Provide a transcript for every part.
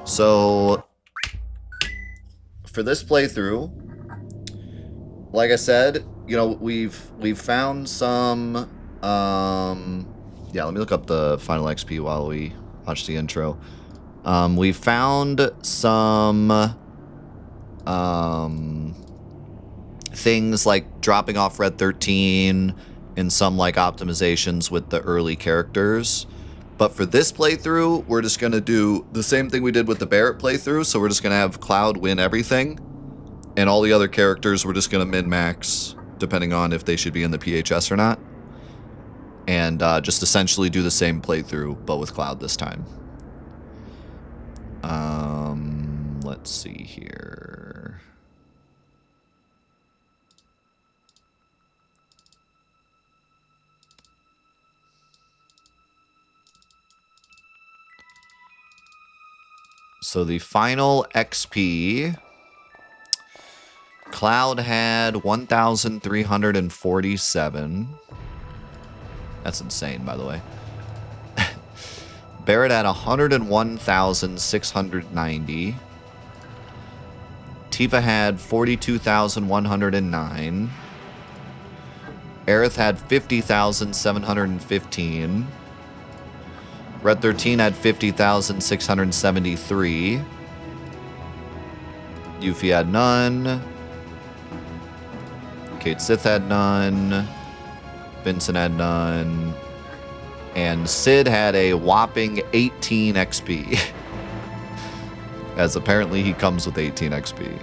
So, for this playthrough, like I said, you know, we've found some, yeah, let me look up the final XP while we watch the intro. We found some, things like dropping off Red 13 and some like optimizations with the early characters. But for this playthrough, we're just going to do the same thing we did with the Barrett playthrough. So we're just going to have Cloud win everything. And all the other characters, we're just going to min-max, depending on if they should be in the PHS or not. And just essentially do the same playthrough, but with Cloud this time. Let's see here. So the final XP, Cloud had 1,347. That's insane, by the way. Barrett had 101,690. Tifa had 42,109. Aerith had 50,715. Red 13 had 50,673. Yuffie had none. Kate Sith had none. Vincent had none. And Sid had a whopping 18 XP. As apparently he comes with 18 XP.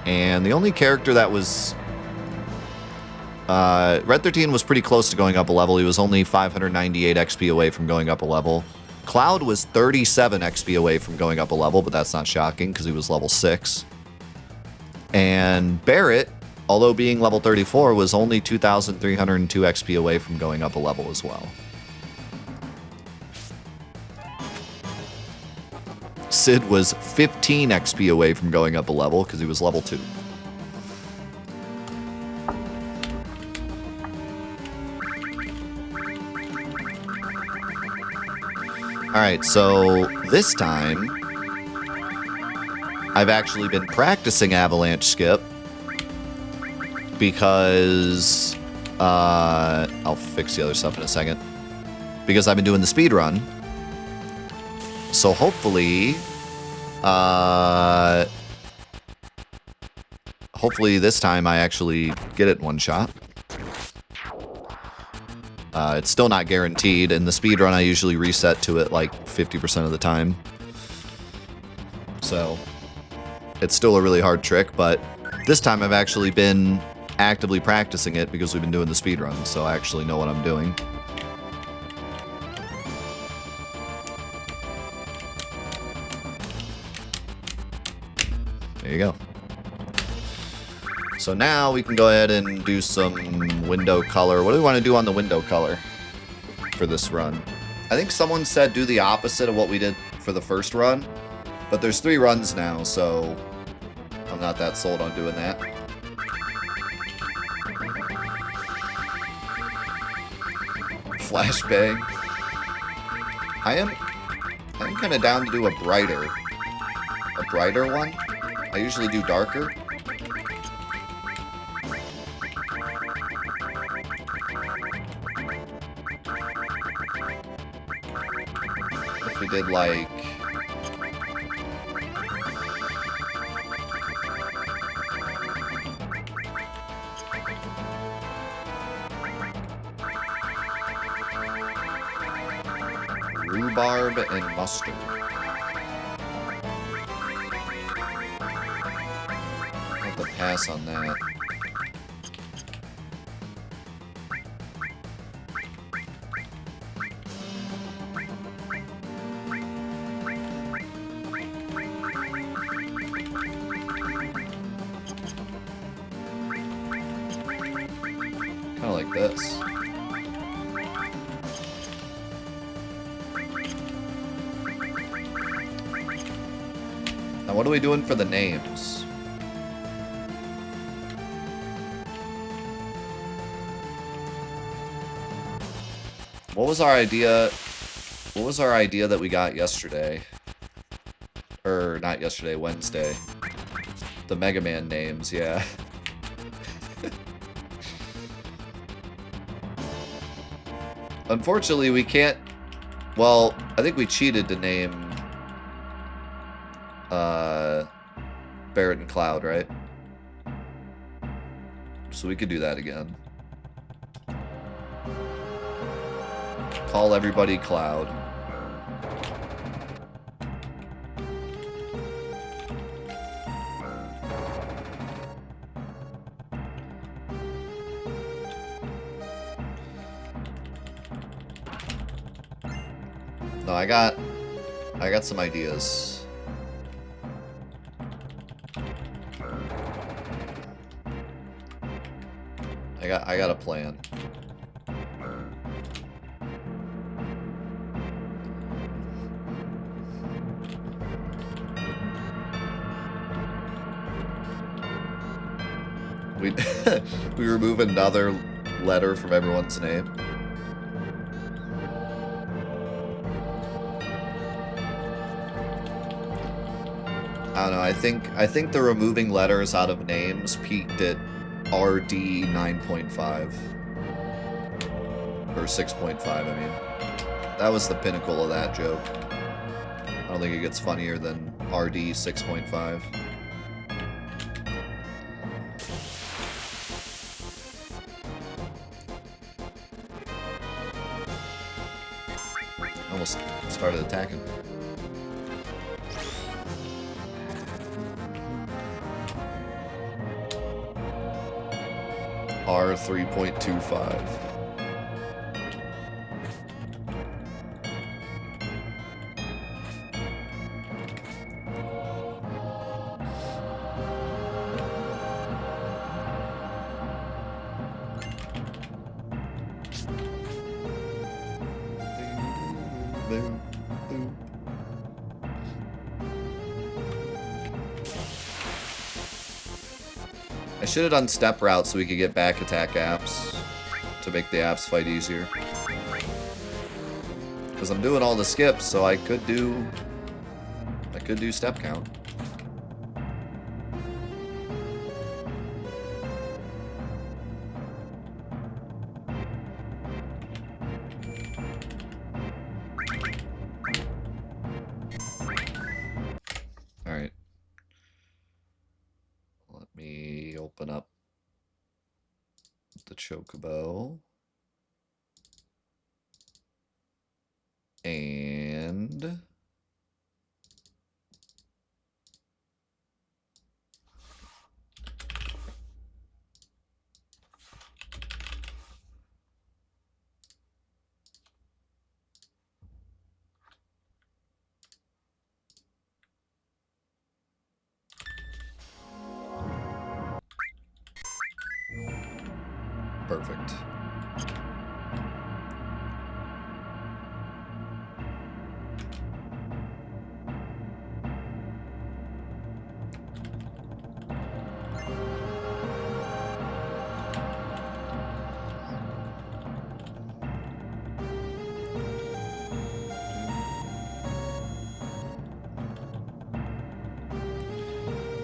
And the only character that was... Red 13 was pretty close to going up a level. He was only 598 XP away from going up a level. Cloud was 37 XP away from going up a level, but that's not shocking because he was level 6. And Barrett, although being level 34, was only 2,302 XP away from going up a level as well. Sid was 15 XP away from going up a level because he was level 2. Alright, so this time, I've actually been practicing Avalanche Skip because, I'll fix the other stuff in a second, because I've been doing the speed run. So hopefully, hopefully this time I actually get it in one shot. It's still not guaranteed. In the speedrun, I usually reset to it like 50% of the time. So, it's still a really hard trick, but this time I've actually been actively practicing it because we've been doing the speedrun, so I actually know what I'm doing. There you go. So now we can go ahead and do some window color. What do we want to do on the window color for this run? I think someone said do the opposite of what we did for the first run, but there's 3 runs now, so I'm not that sold on doing that. Flashbang. I am kind of down to do a brighter one. I usually do darker. If we did like... rhubarb and mustard. I'll have to pass on that. Kind of like this. Now what are we doing for the names? What was our idea? What was our idea that we got yesterday? Or, not yesterday, Wednesday. The Mega Man names, yeah. Unfortunately, we can't... Well, I think we cheated to name... Barret and Cloud, right? So we could do that again. Call everybody Cloud. No, I got some ideas. I got a plan. We remove another letter from everyone's name. I don't know. I think the removing letters out of names peaked at RD 9.5 or 6.5. I mean, that was the pinnacle of that joke. I don't think it gets funnier than RD 6.5. Almost started attacking. R 3.25. I should have done step route so we could get back attack apps to make the apps fight easier. Because I'm doing all the skips, so I could do step count. Alright. Let me open up the Chocobo. And... perfect.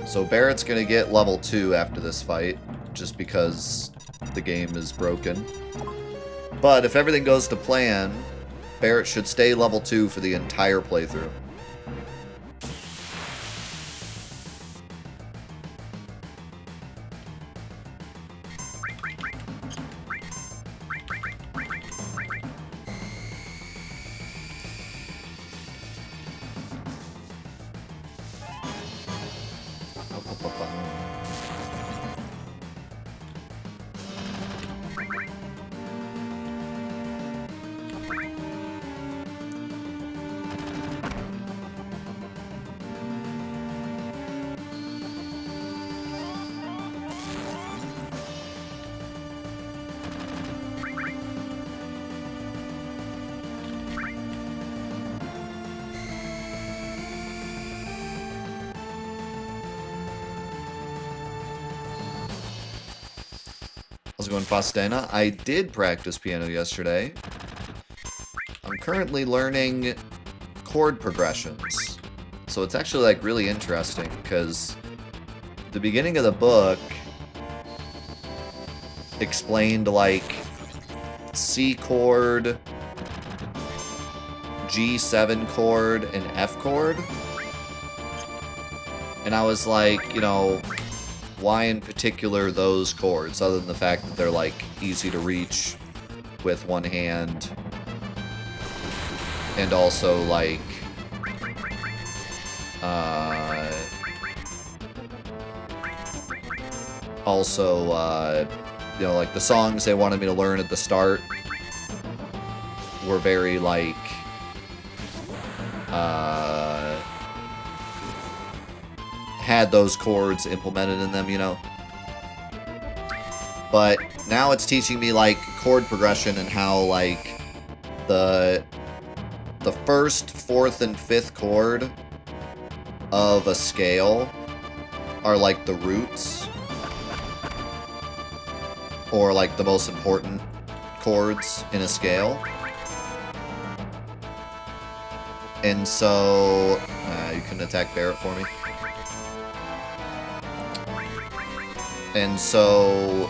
So Barret's gonna get level 2 after this fight, just because the game is broken. But if everything goes to plan, Barret should stay level 2 for the entire playthrough. How's it going, Fastena? I did practice piano yesterday. I'm currently learning chord progressions. So it's actually like really interesting because the beginning of the book explained like C chord, G7 chord, and F chord. And I was like, you know, why in particular those chords, other than the fact that they're like easy to reach with one hand, and also like you know, like the songs they wanted me to learn at the start were very like had those chords implemented in them, you know. But now it's teaching me like chord progression and how like the first, fourth, and fifth chord of a scale are like the roots, or like the most important chords in a scale. And so you can attack Barrett for me. And so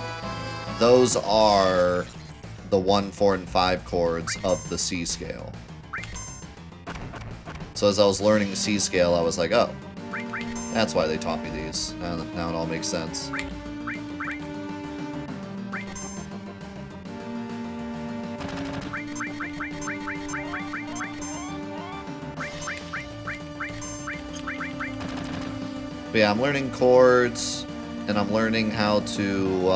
those are the 1, 4, and 5 chords of the C scale. So as I was learning the C scale, I was like, oh, that's why they taught me these. Now it all makes sense. But yeah, I'm learning chords, and I'm learning how to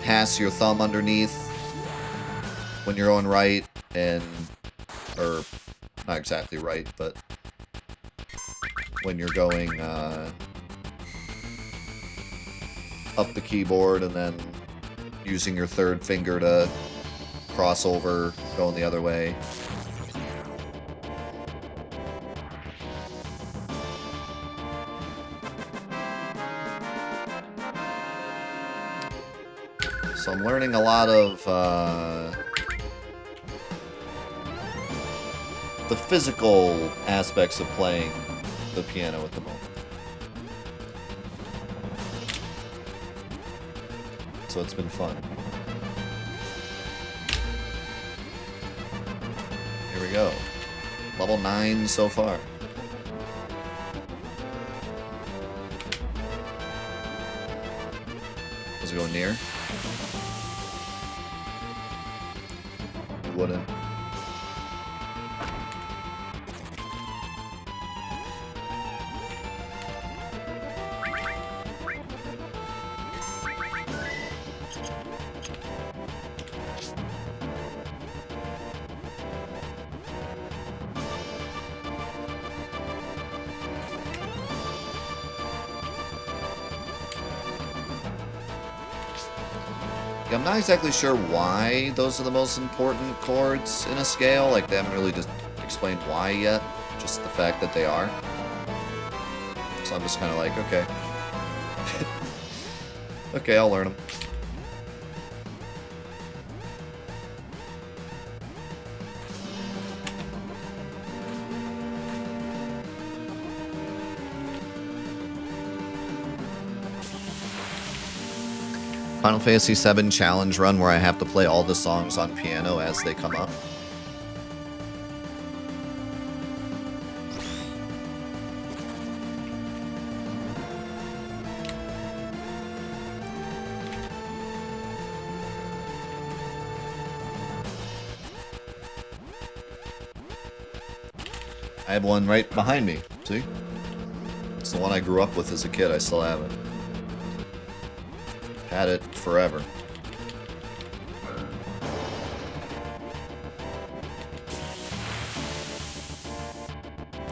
pass your thumb underneath when you're going right, or not exactly right, but when you're going up the keyboard and then using your third finger to cross over, going the other way. So I'm learning a lot of the physical aspects of playing the piano at the moment. So it's been fun. Here we go. Level 9 so far. Was it going near? You wouldn't. Yeah, I'm not exactly sure why those are the most important chords in a scale. Like, they haven't really just explained why yet. Just the fact that they are. So I'm just kind of like, okay. Okay, I'll learn them. Final Fantasy VII challenge run where I have to play all the songs on piano as they come up. I have one right behind me, see? It's the one I grew up with as a kid, I still have it. Had it forever.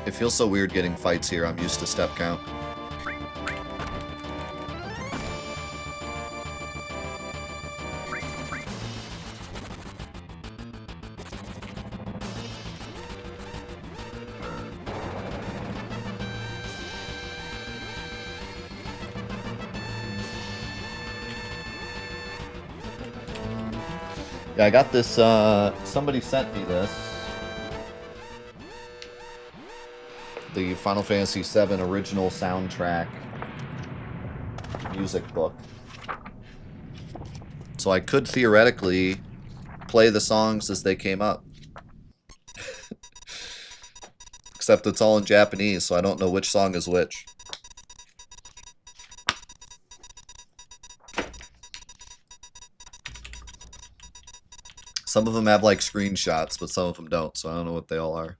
It feels so weird getting fights here. I'm used to step count. Yeah, I got this, somebody sent me this. The Final Fantasy VII original soundtrack music book. So I could theoretically play the songs as they came up. Except it's all in Japanese, so I don't know which song is which. Some of them have, like, screenshots, but some of them don't, so I don't know what they all are.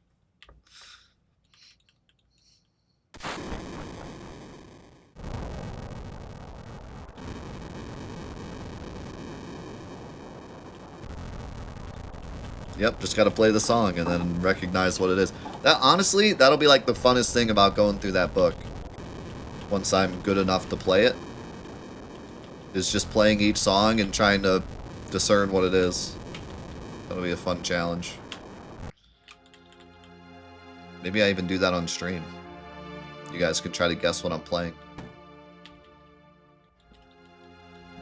Yep, just gotta play the song and then recognize what it is. That, honestly, that'll be like the funnest thing about going through that book. Once I'm good enough to play it. Is just playing each song and trying to discern what it is. That'll be a fun challenge. Maybe I even do that on stream. You guys can try to guess what I'm playing.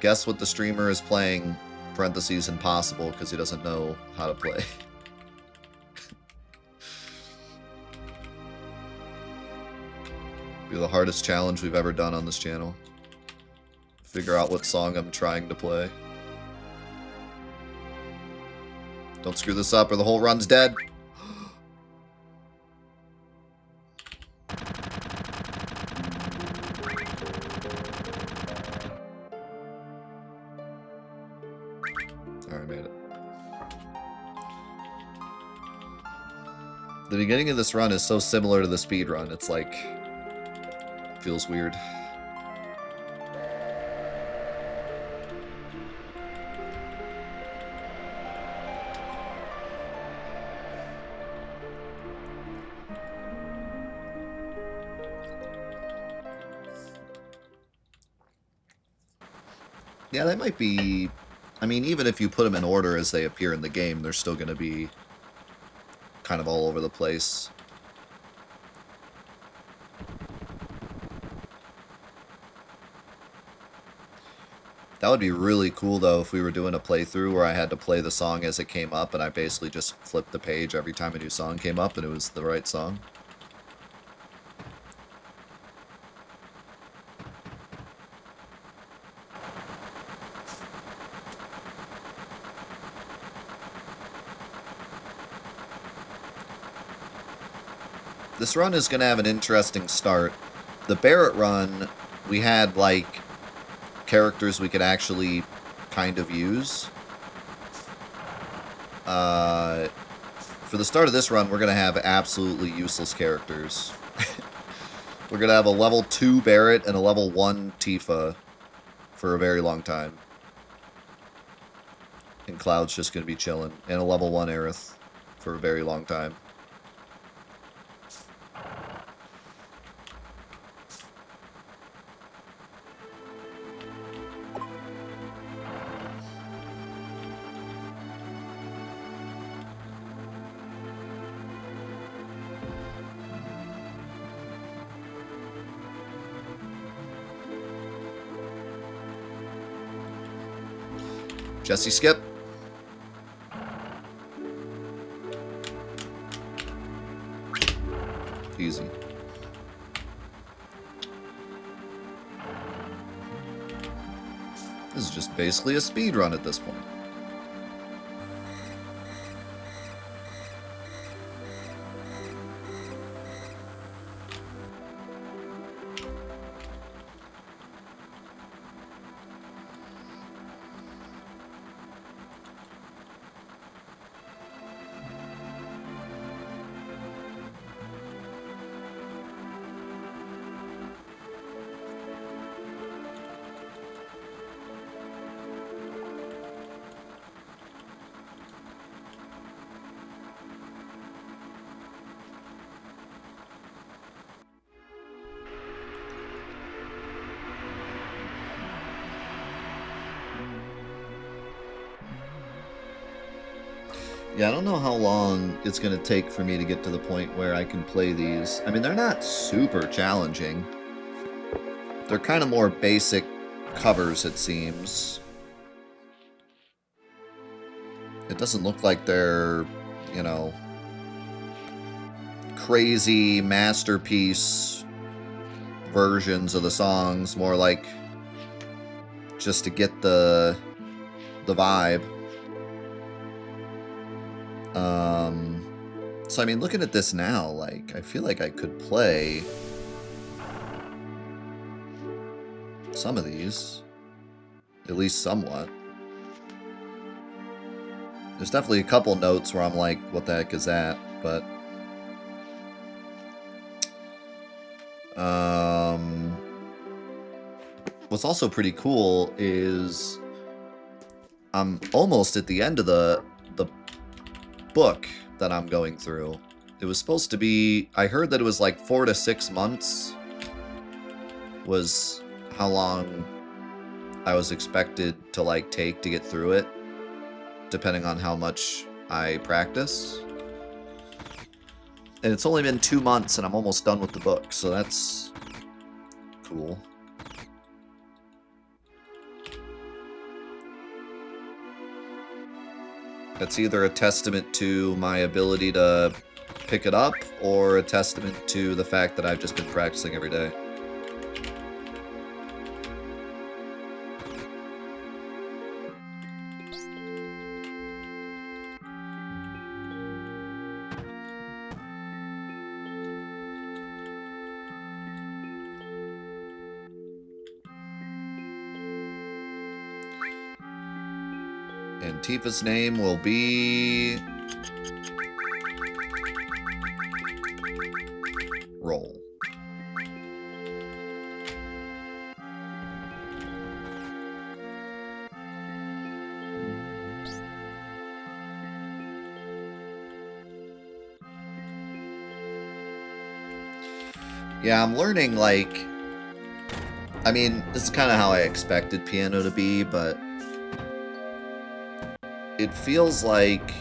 Guess what the streamer is playing, parentheses impossible, because he doesn't know how to play. Be the hardest challenge we've ever done on this channel. Figure out what song I'm trying to play. Don't screw this up or the whole run's dead. Alright, made it. The beginning of this run is so similar to the speed run. It's like... feels weird. Yeah, that might be... I mean, even if you put them in order as they appear in the game, they're still going to be kind of all over the place. That would be really cool, though, if we were doing a playthrough where I had to play the song as it came up, and I basically just flipped the page every time a new song came up, and it was the right song. This run is going to have an interesting start. The Barrett run, we had, like, characters we could actually kind of use. For the start of this run, we're going to have absolutely useless characters. We're going to have a level 2 Barrett and a level 1 Tifa for a very long time. And Cloud's just going to be chilling. And a level 1 Aerith for a very long time. Jesse skip. Easy. This is just basically a speed run at this point. Yeah, I don't know how long it's going to take for me to get to the point where I can play these. I mean, they're not super challenging. They're kind of more basic covers, it seems. It doesn't look like they're, you know, crazy masterpiece versions of the songs, more like just to get the vibe. So I mean, looking at this now, like, I feel like I could play some of these, at least somewhat. There's definitely a couple notes where I'm like, what the heck is that? But what's also pretty cool is I'm almost at the end of the book that I'm going through. It was supposed to be, I heard that it was like 4 to 6 months was how long I was expected to like take to get through it, depending on how much I practice. And it's only been 2 months and I'm almost done with the book, so that's cool. That's either a testament to my ability to pick it up or a testament to the fact that I've just been practicing every day. And Tifa's name will be... Roll. Yeah, I'm learning, like... I mean, this is kind of how I expected piano to be, but... It feels like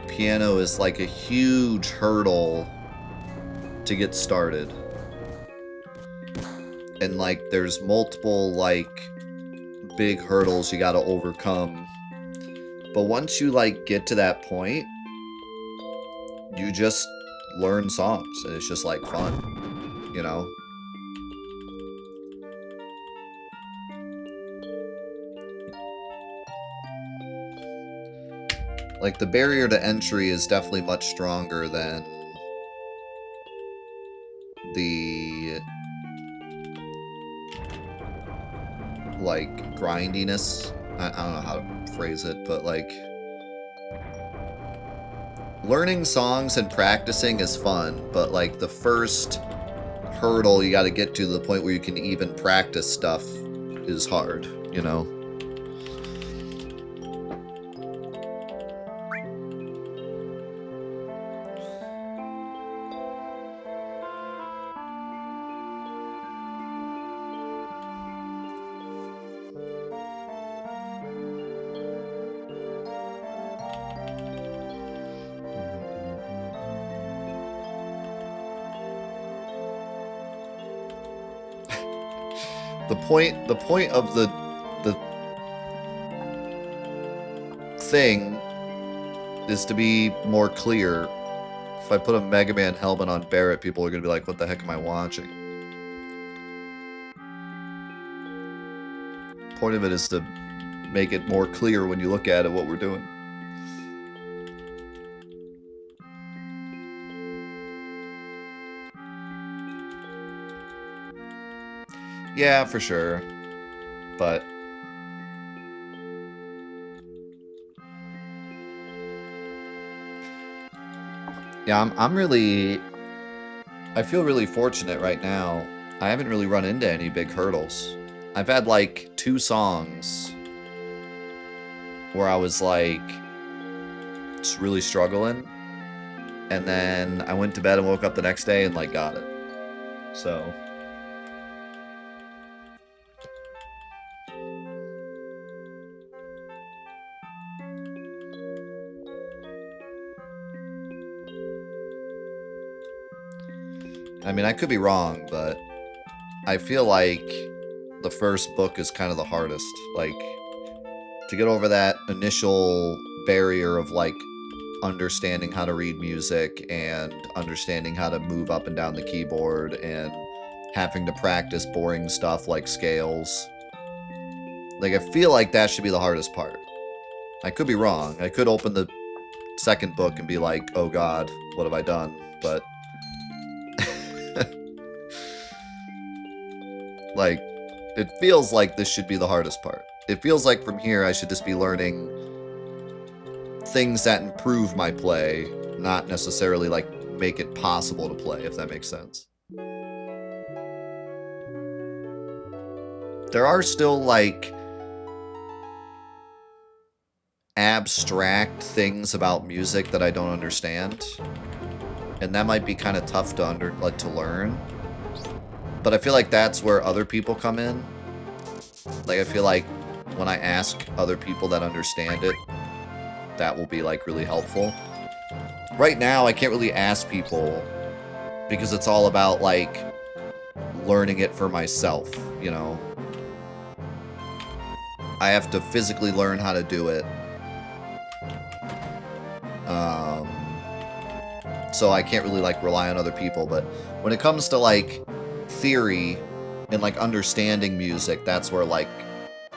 piano is like a huge hurdle to get started. And like there's multiple like big hurdles you gotta overcome. But once you like get to that point, you just learn songs and it's just like fun, you know? Like, the barrier to entry is definitely much stronger than the, like, grindiness. I don't know how to phrase it, but, like, learning songs and practicing is fun, but, like, the first hurdle you gotta get to the point where you can even practice stuff is hard, you know? The point of the thing is to be more clear. If I put a Mega Man helmet on Barrett, people are gonna be like, what the heck am I watching? The point of it is to make it more clear when you look at it what we're doing. Yeah, for sure. But yeah, I'm really, I feel really fortunate right now. I haven't really run into any big hurdles. I've had like 2 songs where I was like just really struggling, and then I went to bed and woke up the next day and like got it. So I mean, I could be wrong, but I feel like the first book is kind of the hardest. Like, to get over that initial barrier of like understanding how to read music and understanding how to move up and down the keyboard and having to practice boring stuff like scales. Like, I feel like that should be the hardest part. I could be wrong. I could open the second book and be like, oh god, what have I done? But like, it feels like this should be the hardest part. It feels like from here I should just be learning things that improve my play, not necessarily like make it possible to play, if that makes sense. There are still like abstract things about music that I don't understand, and that might be kind of tough to learn. But I feel like that's where other people come in. Like, I feel like when I ask other people that understand it, that will be like really helpful. Right now, I can't really ask people because it's all about like learning it for myself, you know? I have to physically learn how to do it. So I can't really like rely on other people, but when it comes to like theory and like understanding music, that's where like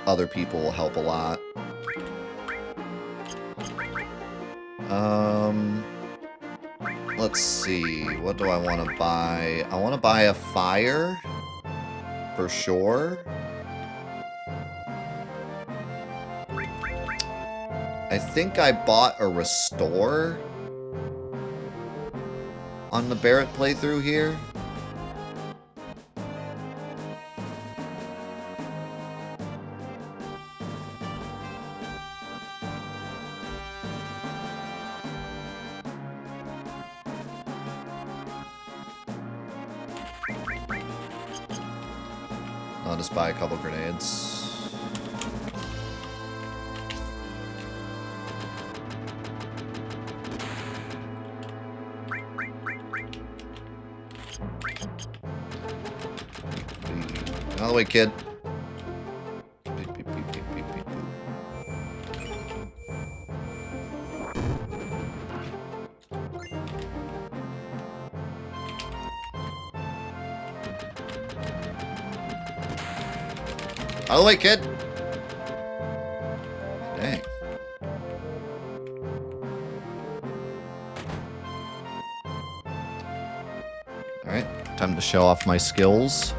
other people will help a lot. Let's see, what do I want to buy? I want to buy a fire for sure. I think I bought a restore on the Barrett playthrough here. I'll just buy a couple grenades. Out of the way, kid. Out of the way, kid. Dang. Alright, time to show off my skills.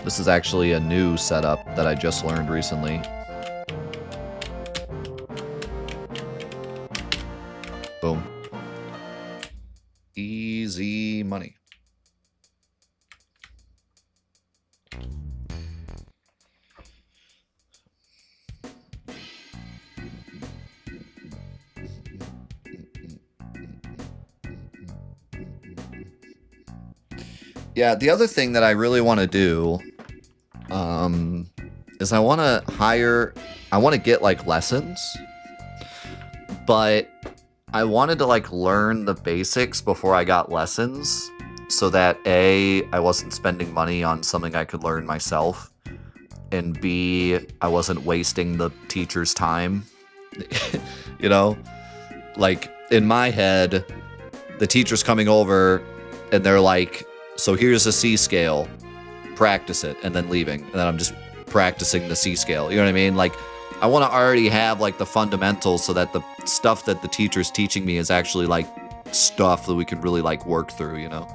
This is actually a new setup that I just learned recently. Boom. Easy money. Yeah, the other thing that I really want to do is I want to get like lessons, but I wanted to like learn the basics before I got lessons so that A, I wasn't spending money on something I could learn myself, and B, I wasn't wasting the teacher's time. You know, like in my head, the teacher's coming over and they're like, so here's a C scale, practice it, and then leaving. And then I'm just practicing the C scale. You know what I mean? Like, I want to already have like the fundamentals so that the stuff that the teacher's teaching me is actually like stuff that we can really like work through, you know?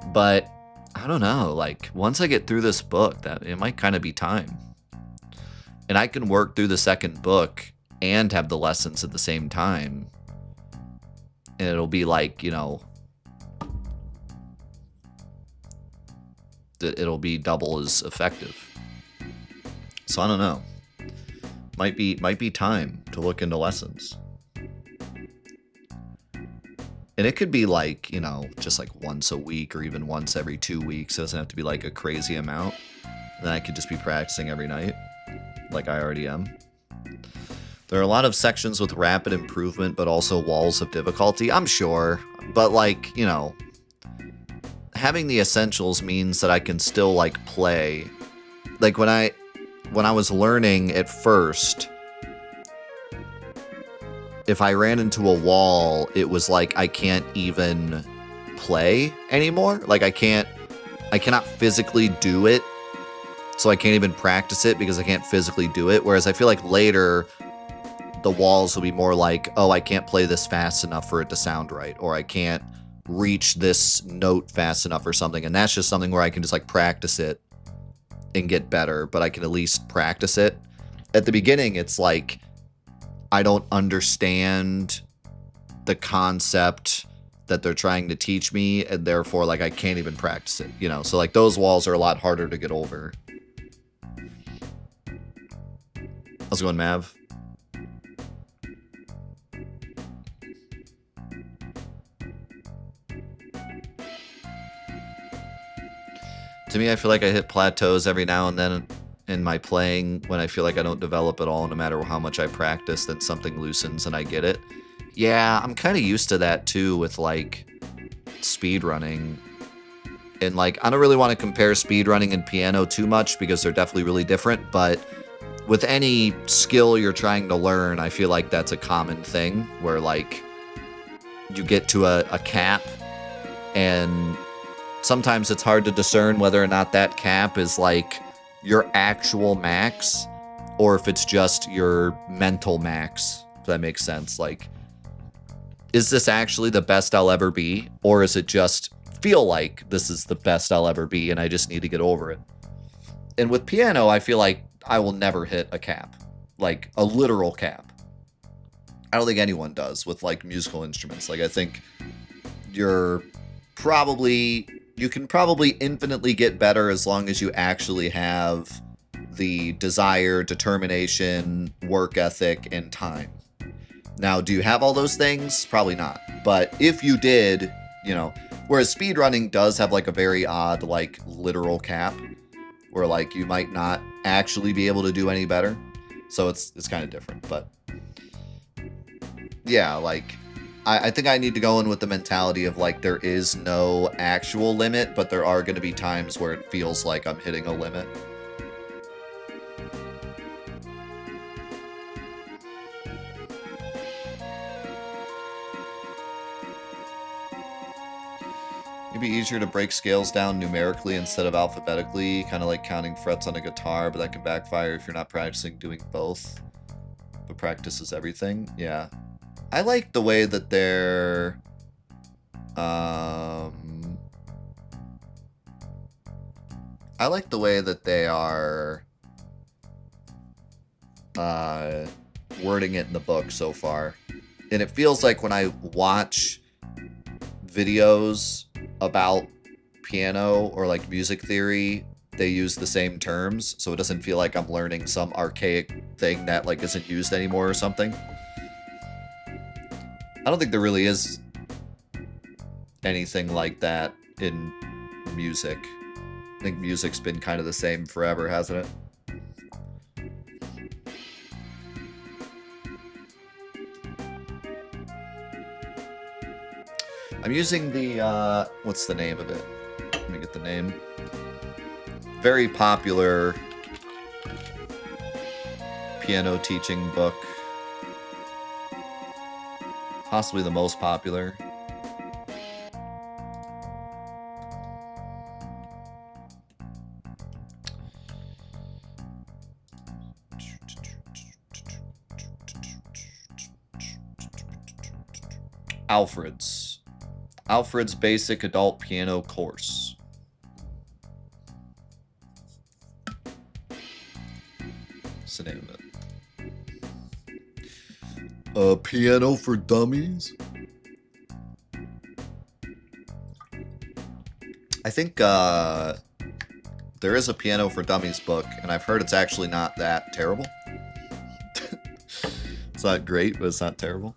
But I don't know, like once I get through this book, that it might kind of be time. And I can work through the second book and have the lessons at the same time. And it'll be like, you know, it'll be double as effective. So I don't know. Might be time to look into lessons. And it could be like, you know, just like once a week or even once every 2 weeks. It doesn't have to be like a crazy amount. And then I could just be practicing every night, like I already am. There are a lot of sections with rapid improvement, but also walls of difficulty, I'm sure. But like, you know, having the essentials means that I can still like play. Like when I was learning at first, if I ran into a wall, it was like I can't even play anymore. Like I cannot physically do it. So I can't even practice it because I can't physically do it. Whereas I feel like later the walls will be more like, oh, I can't play this fast enough for it to sound right, or I can't reach this note fast enough or something. And that's just something where I can just like practice it and get better, but I can at least practice it. At the beginning, it's like I don't understand the concept that they're trying to teach me, and therefore like I can't even practice it, you know? So like those walls are a lot harder to get over. How's it going, Mav? To me, I feel like I hit plateaus every now and then in my playing when I feel like I don't develop at all, no matter how much I practice, then something loosens and I get it. Yeah, I'm kind of used to that too with like speedrunning. And like, I don't really want to compare speedrunning and piano too much because they're definitely really different, but with any skill you're trying to learn, I feel like that's a common thing where like you get to a cap and sometimes it's hard to discern whether or not that cap is like your actual max or if it's just your mental max, if that makes sense. Like, is this actually the best I'll ever be? Or is it just feel like this is the best I'll ever be and I just need to get over it? And with piano, I feel like I will never hit a cap, like a literal cap. I don't think anyone does with like musical instruments. Like I think you can probably infinitely get better as long as you actually have the desire, determination, work ethic, and time. Now, do you have all those things? Probably not. But if you did, you know, whereas speedrunning does have like a very odd, like literal cap where like you might not actually be able to do any better. So it's kind of different, but yeah, like I think I need to go in with the mentality of like there is no actual limit, but there are going to be times where it feels like I'm hitting a limit. It'd be easier to break scales down numerically instead of alphabetically, kind of like counting frets on a guitar, but that can backfire if you're not practicing doing both. But practice is everything. Yeah. I like the way that they're I like the way that they are wording it in the book so far. And it feels like when I watch videos about piano or like music theory, they use the same terms, so it doesn't feel like I'm learning some archaic thing that like isn't used anymore or something. I don't think there really is anything like that in music. I think music's been kind of the same forever, hasn't it? I'm using the, what's the name of it? Let me get the name. Very popular piano teaching book. Possibly the most popular. Alfred's Basic Adult Piano Course. What's the name of it? Piano for Dummies? I think there is a Piano for Dummies book, and I've heard it's actually not that terrible. It's not great, but it's not terrible.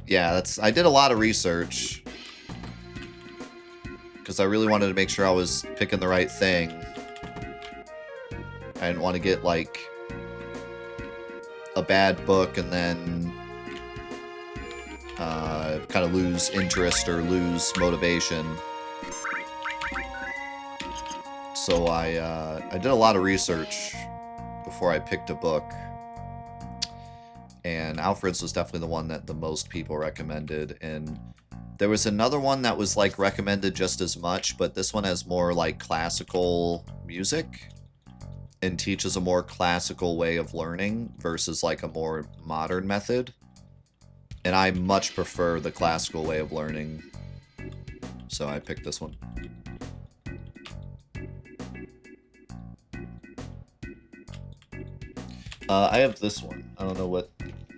Yeah, I did a lot of research because I really wanted to make sure I was picking the right thing. I didn't want to get like a bad book and then kind of lose interest or lose motivation. So I did a lot of research before I picked a book. And Alfred's was definitely the one that the most people recommended. And there was another one that was like recommended just as much, but this one has more like classical music and teaches a more classical way of learning versus like a more modern method. And I much prefer the classical way of learning. So I picked this one. I have this one. I don't know what...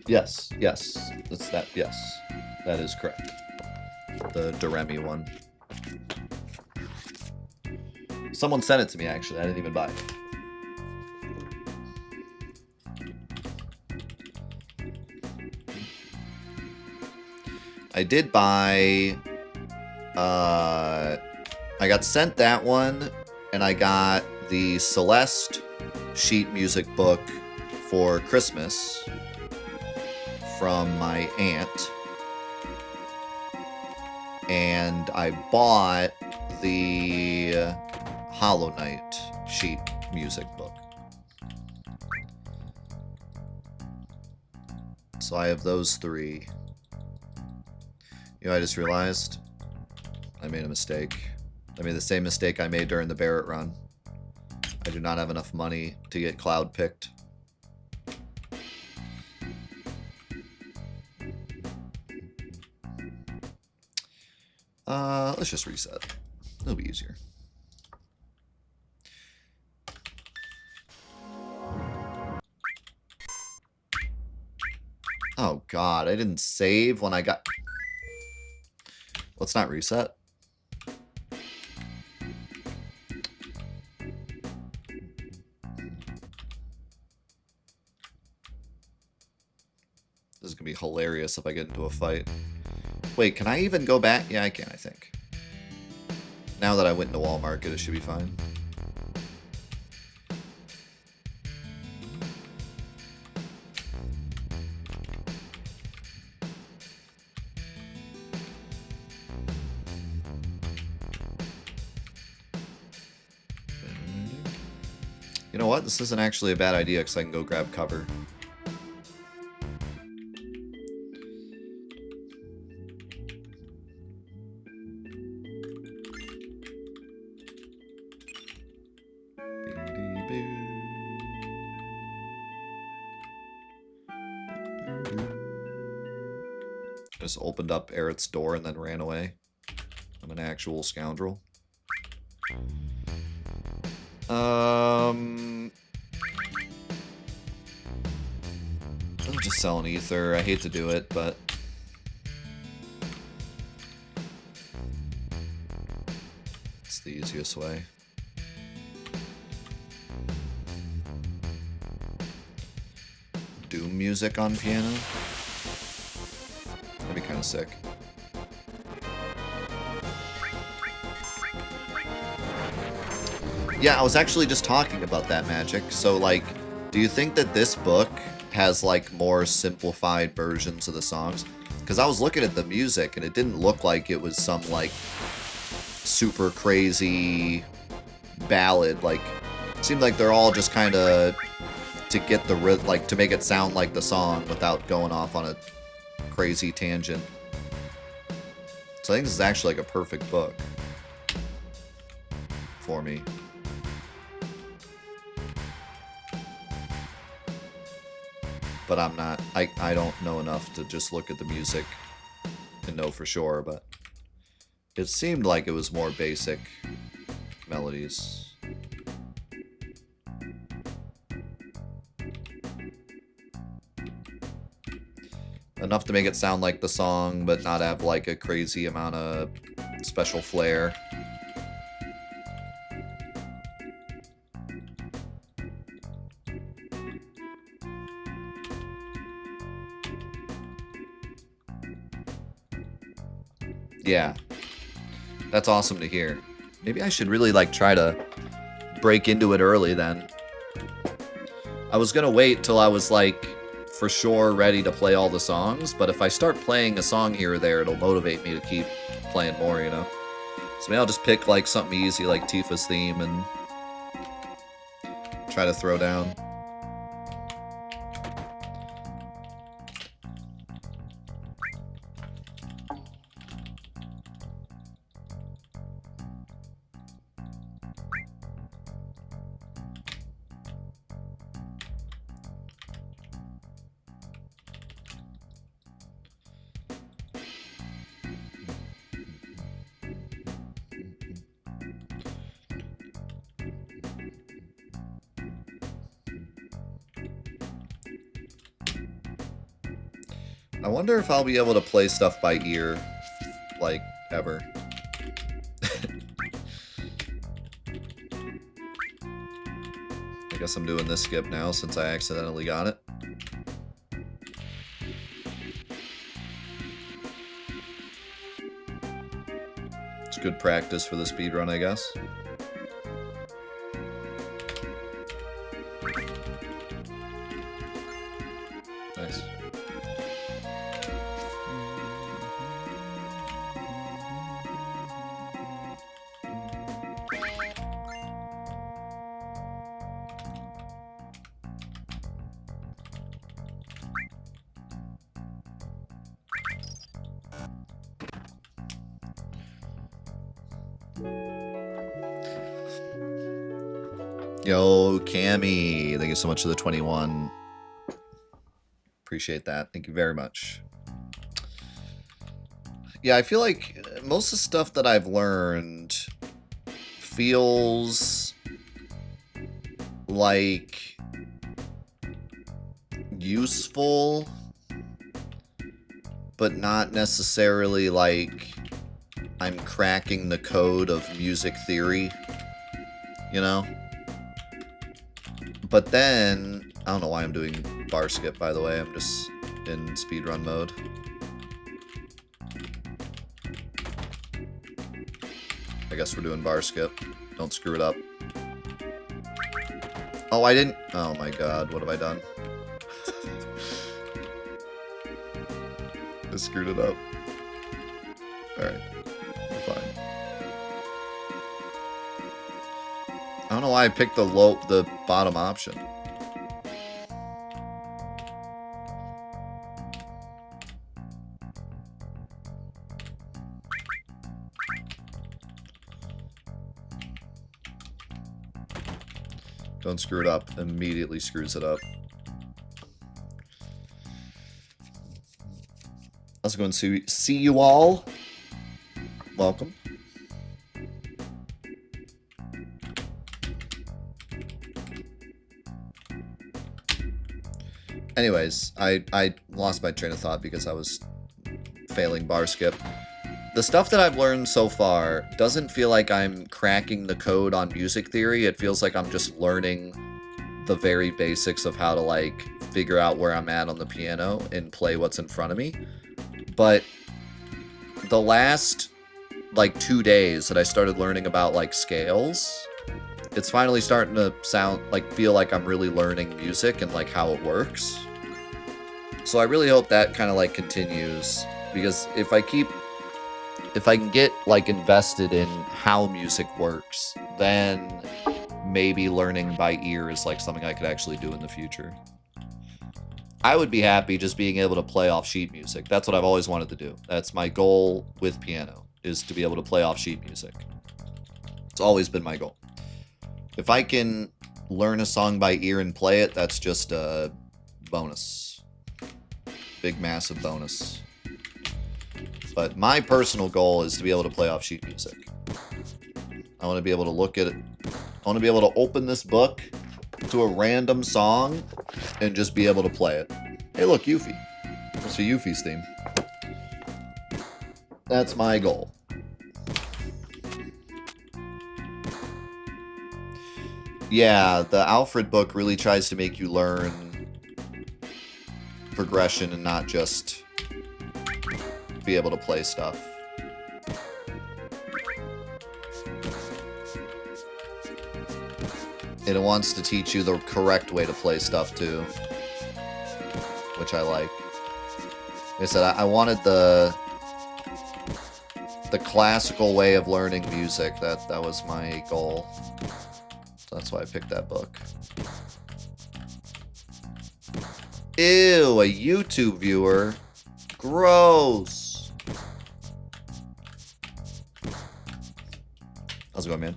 Yes, it's that. Yes, that is correct. The Doremi one. Someone sent it to me, actually. I didn't even buy it. I did buy... I got sent that one, and I got the Celeste sheet music book for Christmas from my aunt. And I bought the Hollow Knight sheet music book. So I have those three. You know, I just realized I made a mistake. I made the same mistake I made during the Barrett run. I do not have enough money to get Cloud picked. Let's just reset. It'll be easier. Oh god, I didn't save when I got... Let's not reset. This is gonna be hilarious if I get into a fight. Wait, can I even go back? Yeah, I can, I think. Now that I went into Wall Market, it should be fine. You know what? This isn't actually a bad idea because I can go grab cover. Just opened up Eric's door and then ran away. I'm an actual scoundrel. I'm just selling ether. I hate to do it, but it's the easiest way. Doom music on piano? That'd be kind of sick. Yeah, I was actually just talking about that, Magic. So, like, do you think that this book has, like, more simplified versions of the songs? Because I was looking at the music, and it didn't look like it was some, like, super crazy ballad. Like, it seemed like they're all just kind of to get the like to make it sound like the song without going off on a crazy tangent. So I think this is actually like a perfect book for me. But I'm not, I don't know enough to just look at the music and know for sure, but it seemed like it was more basic melodies. Enough to make it sound like the song, but not have like a crazy amount of special flair. Yeah, that's awesome to hear. Maybe I should really like try to break into it early then. I was gonna wait till I was like for sure ready to play all the songs, but if I start playing a song here or there, it'll motivate me to keep playing more, you know? So maybe I'll just pick like something easy like Tifa's theme and try to throw down. I wonder if I'll be able to play stuff by ear, like, ever. I guess I'm doing this skip now since I accidentally got it. It's good practice for the speedrun, I guess. Nice. Yo, Cammy, thank you so much for the 21. Appreciate that. Thank you very much. Yeah, I feel like most of the stuff that I've learned feels like useful, but not necessarily like I'm cracking the code of music theory, you know? But then, I don't know why I'm doing bar skip, by the way. I'm just in speedrun mode. I guess we're doing bar skip. Don't screw it up. Oh, I didn't... Oh my god, what have I done? I screwed it up. Alright. We're fine. I don't know why I picked the bottom option. Don't screw it up. Immediately screws it up. How's it going? See you all. Welcome. Anyways, I lost my train of thought because I was failing bar skip. The stuff that I've learned so far doesn't feel like I'm cracking the code on music theory. It feels like I'm just learning the very basics of how to, like, figure out where I'm at on the piano and play what's in front of me. But the last, like, 2 days that I started learning about, like, scales, it's finally starting to feel like I'm really learning music and, like, how it works. So I really hope that kind of, like, continues, because if I can get, like, invested in how music works, then maybe learning by ear is, like, something I could actually do in the future. I would be happy just being able to play off sheet music. That's what I've always wanted to do. That's my goal with piano, is to be able to play off sheet music. It's always been my goal. If I can learn a song by ear and play it, that's just a bonus. Big, massive bonus. But my personal goal is to be able to play off sheet music. I want to be able to look at it. I want to be able to open this book to a random song and just be able to play it. Hey, look, Yuffie. What's the Yuffie's theme? That's my goal. Yeah, the Alfred book really tries to make you learn progression and not just be able to play stuff. And it wants to teach you the correct way to play stuff too, which I like. Like I said, I wanted the classical way of learning music. That was my goal. To That's why I picked that book. Ew, a YouTube viewer. Gross. How's it going, man?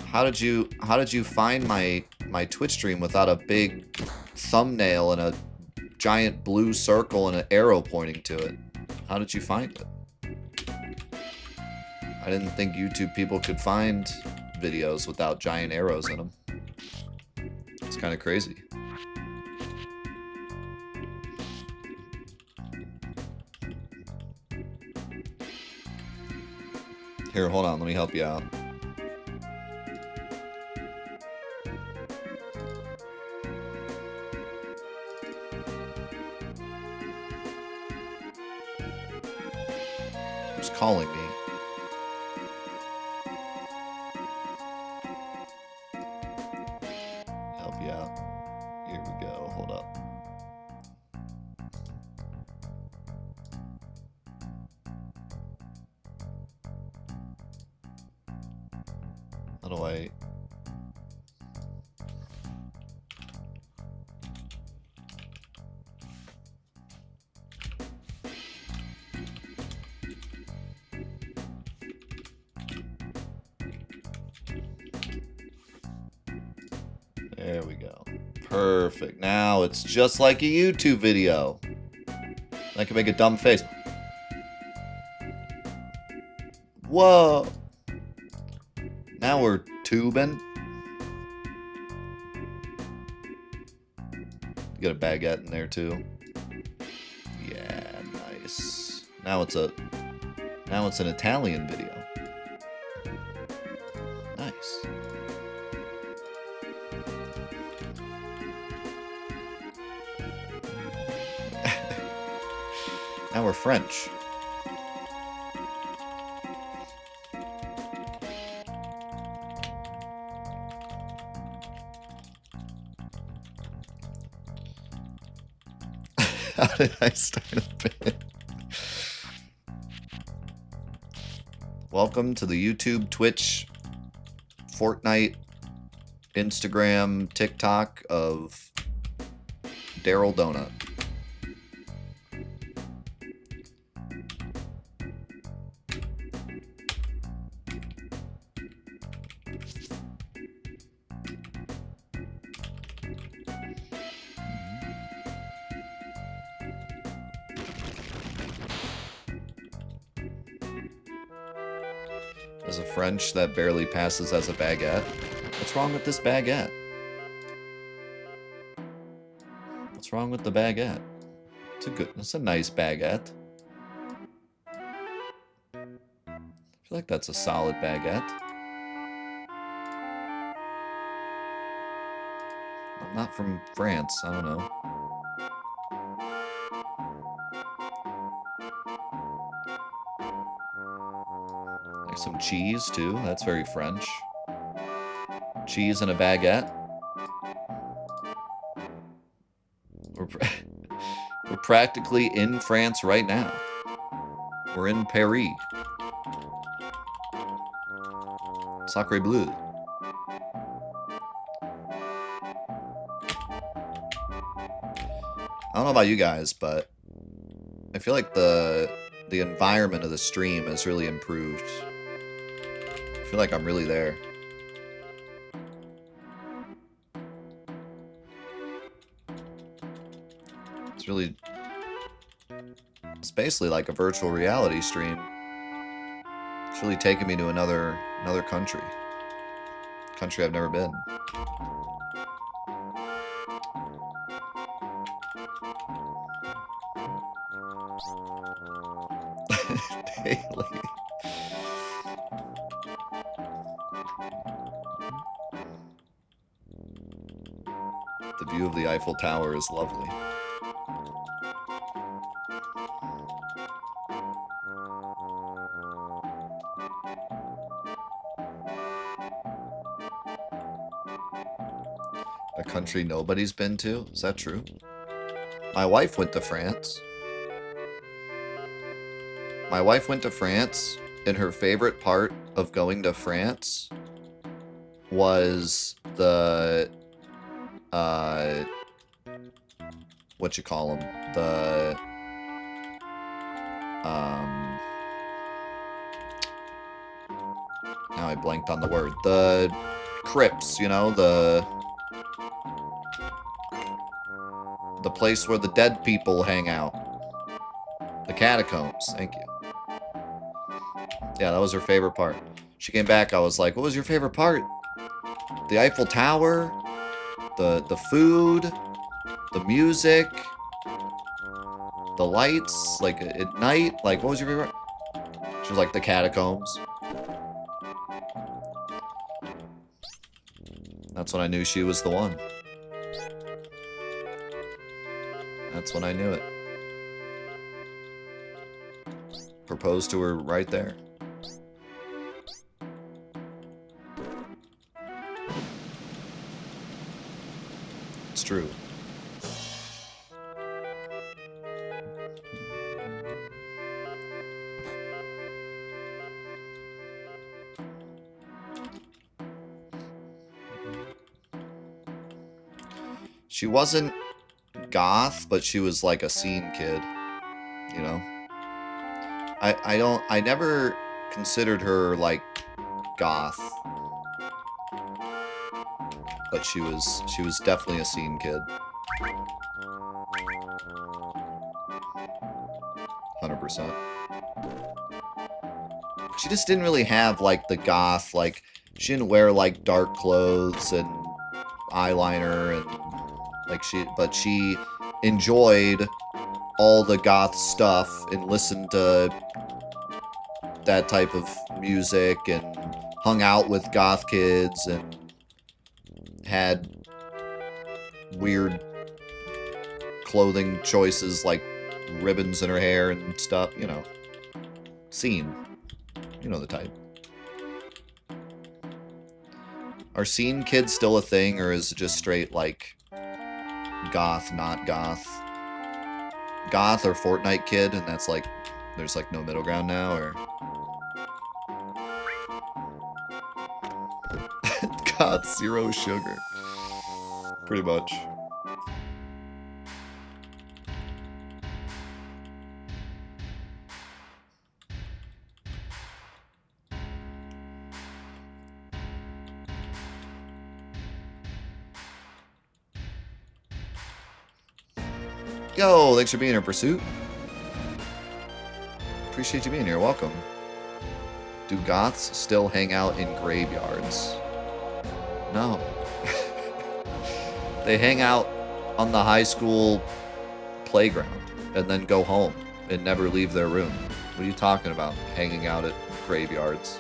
How did you find my Twitch stream without a big thumbnail and a giant blue circle and an arrow pointing to it? How did you find it? I didn't think YouTube people could find videos without giant arrows in them. It's kind of crazy. Here, hold on, let me help you out. Who's calling me? Help you out. Here we go, hold up. How do I... There we go. Perfect. Now it's just like a YouTube video. I can make a dumb face. Whoa. Now we're tubing. You got a baguette in there too. Yeah, nice. Now it's an Italian video. Nice. Now we're French. How did I start a bit? Welcome to the YouTube, Twitch, Fortnite, Instagram, TikTok of Daryl Donut. As a French that barely passes as a baguette. What's wrong with this baguette? What's wrong with the baguette? It's a nice baguette. I feel like that's a solid baguette. I'm not from France, I don't know. Like some cheese too, that's very French. Cheese and a baguette. We're practically in France right now. We're in Paris. Sacre bleu. I don't know about you guys, but I feel like the environment of the stream has really improved. I feel like I'm really there. It's basically like a virtual reality stream. It's really taken me to another country. Country I've never been. Daily. The view of the Eiffel Tower is lovely. A country nobody's been to? Is that true? My wife went to France. My wife went to France, and her favorite part of going to France was the, what you call them? The, now I blanked on the word. The crypts, you know, the place where the dead people hang out. The catacombs, thank you. Yeah, that was her favorite part. She came back, I was like, what was your favorite part? The Eiffel Tower, the food, the music, the lights, like at night, like what was your favorite? She was like, the catacombs. That's when I knew she was the one. That's when I knew it. Proposed to her right there. It's true. She wasn't goth, but she was like a scene kid, you know? I never considered her like goth. But she was definitely a scene kid. 100%. She just didn't really have like the goth, like she didn't wear like dark clothes and eyeliner and like but she enjoyed all the goth stuff and listened to that type of music and hung out with goth kids and had weird clothing choices like ribbons in her hair and stuff, you know. Scene. You know the type. Are scene kids still a thing, or is it just straight like goth, not goth? Goth or Fortnite kid, and that's like, there's like no middle ground now, or... God, zero sugar. Pretty much. Yo, thanks for being here, Pursuit. Appreciate you being here. Welcome. Do goths still hang out in graveyards? No. They hang out on the high school playground and then go home and never leave their room. What are you talking about? Hanging out at graveyards.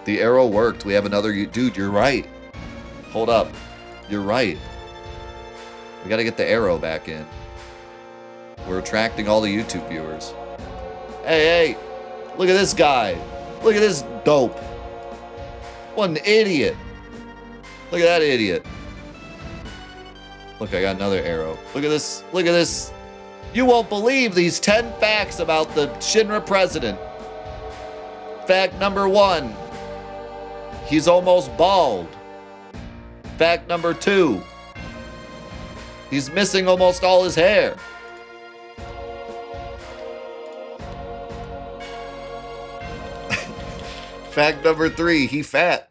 The arrow worked. We have another... Dude, you're right. Hold up. You're right. We gotta get the arrow back in. We're attracting all the YouTube viewers. Hey, hey! Look at this guy! Look at this dope! What an idiot! Look at that idiot! Look, I got another arrow. Look at this! Look at this! You won't believe these 10 facts about the Shinra president. Fact number 1. He's almost bald. Fact number 2. He's missing almost all his hair. Fact number 3, he fat.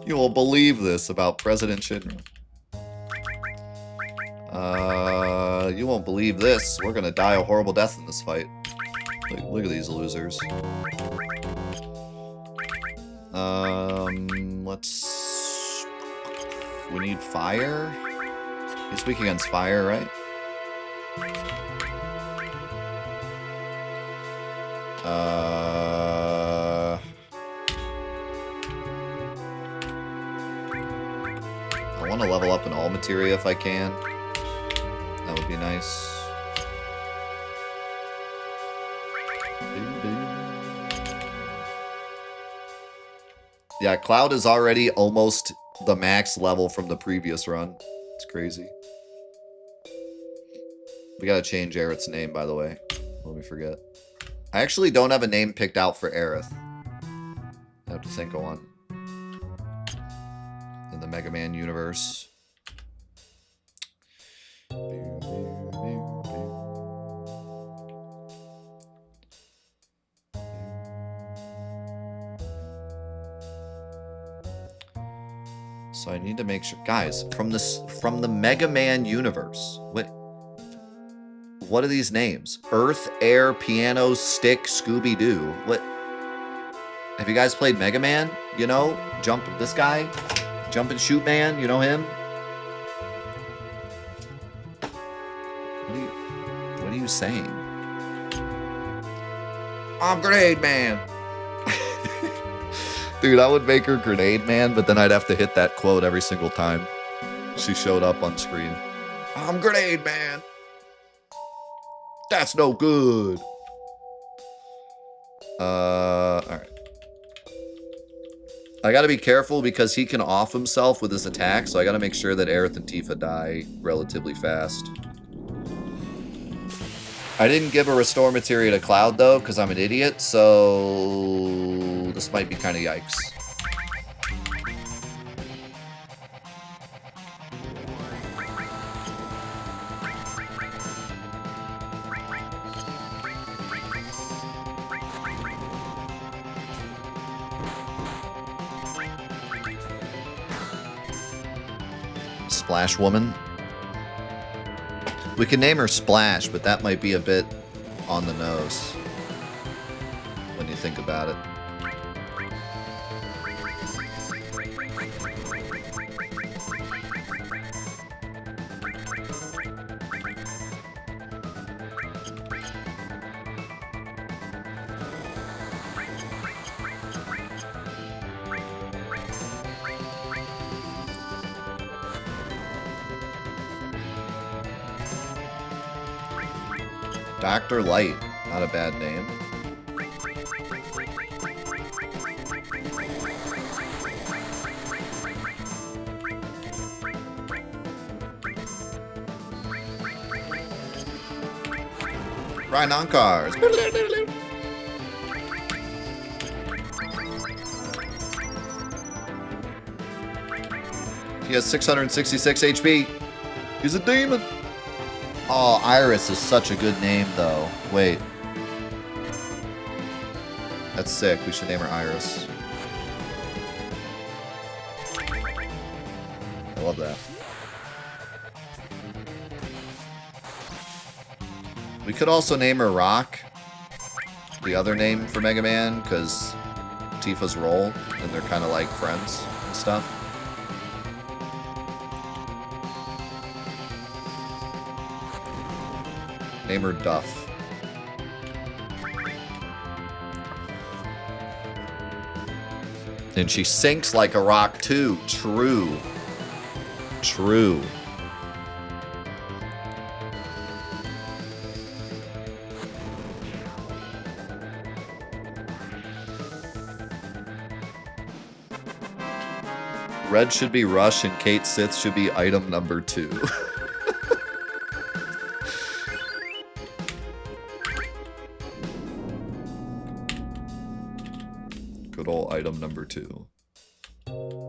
You won't believe this about President Shinra. You won't believe this. We're gonna die a horrible death in this fight. Look at these losers. Let's... We need fire? He's weak against fire, right? I want to level up in all materia if I can. That would be nice. Yeah, Cloud is already almost the max level from the previous run. It's crazy. We gotta change Aerith's name, by the way. Let me forget. I actually don't have a name picked out for Aerith. I have to think of one. In the Mega Man universe. So I need to make sure, guys, from the Mega Man universe. What are these names? Earth, Air, Piano, Stick, Scooby-Doo. What? Have you guys played Mega Man? You know, this guy, Jump and Shoot Man. You know him? What are you saying? I'm Grenade Man. Dude, I would make her Grenade Man, but then I'd have to hit that quote every single time she showed up on screen. I'm Grenade Man. That's no good. Alright. I gotta be careful because he can off himself with his attack, so I gotta make sure that Aerith and Tifa die relatively fast. I didn't give a restore materia to Cloud, though, because I'm an idiot, so this might be kind of yikes. Splash Woman. We can name her Splash, but that might be a bit on the nose when you think about it. Dr. Light, not a bad name. Riding on cars. He has 666 HP. He's a demon. Oh, Iris is such a good name, though. Wait. That's sick. We should name her Iris. I love that. We could also name her Rock, the other name for Mega Man, because Tifa's role, and they're kind of like friends and stuff. Name her Duff. And she sinks like a rock, too. True. True. Red should be Rush, and Kate Sith should be item number 2. Good old item number 2.